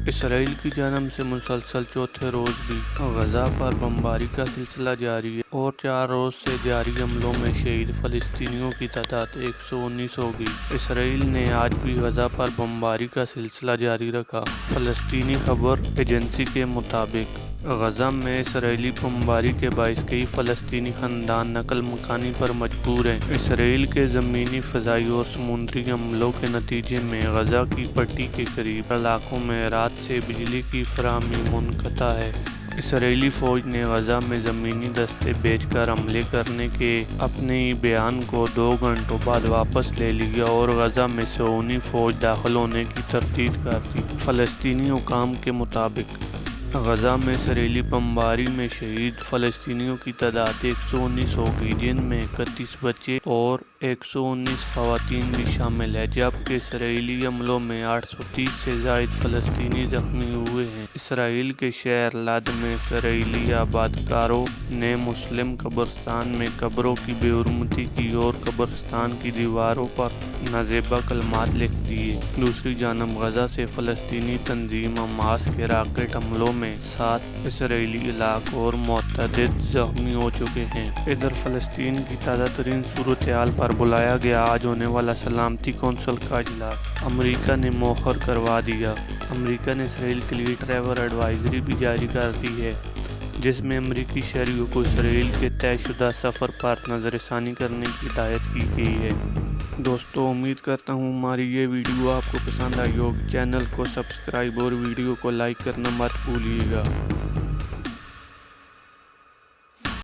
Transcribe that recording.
اسرائیل کی جانب سے مسلسل چوتھے روز بھی غزہ پر بمباری کا سلسلہ جاری ہے اور 4 روز سے جاری حملوں میں شہید فلسطینیوں کی تعداد 119 ہو گئی۔ اسرائیل نے آج بھی غزہ پر بمباری کا سلسلہ جاری رکھا۔ فلسطینی خبر ایجنسی کے مطابق غزہ میں اسرائیلی بمباری کے باعث کئی فلسطینی خاندان نقل مکانی پر مجبور ہیں۔ اسرائیل کے زمینی، فضائی اور سمندری حملوں کے نتیجے میں غزہ کی پٹی کے قریب علاقوں میں رات سے بجلی کی فراہمی منقطع ہے۔ اسرائیلی فوج نے غزہ میں زمینی دستے بھیج کر حملے کرنے کے اپنے ہی بیان کو 2 گھنٹوں بعد واپس لے لیا اور غزہ میں صہیونی فوج داخل ہونے کی تردید کر دی۔ فلسطینی حکام کے مطابق غزہ میں اسرائیلی بمباری میں شہید فلسطینیوں کی تعداد 119 ہو گئی، جن میں 31 بچے اور 119 خواتین بھی شامل ہیں، جبکہ اسرائیلی حملوں میں 830 سے زائد فلسطینی زخمی ہوئے ہیں۔ اسرائیل کے شہر لد میں اسرائیلی آبادکاروں نے مسلم قبرستان میں قبروں کی بے حرمتی کی اور قبرستان کی دیواروں پر نازیبا کلمات لکھ دیے۔ دوسری جانب غزہ سے فلسطینی تنظیم حماس کے راکٹ حملوں میں 7 اسرائیلی ہلاک اور متعدد زخمی ہو چکے ہیں۔ ادھر فلسطین کی تازہ ترین صورتحال پر بلایا گیا آج ہونے والا سلامتی کونسل کا اجلاس امریکہ نے مؤخر کروا دیا۔ امریکہ نے اسرائیل کے لیے ٹریول ایڈوائزری بھی جاری کر دی ہے، جس میں امریکی شہریوں کو اسرائیل کے طے شدہ سفر پر نظر ثانی کرنے کی ہدایت کی گئی ہے۔ دوستو، امید کرتا ہوں ہماری یہ ویڈیو آپ کو پسند آئی ہوگی۔ چینل کو سبسکرائب اور ویڈیو کو لائک کرنا مت بھولیے گا۔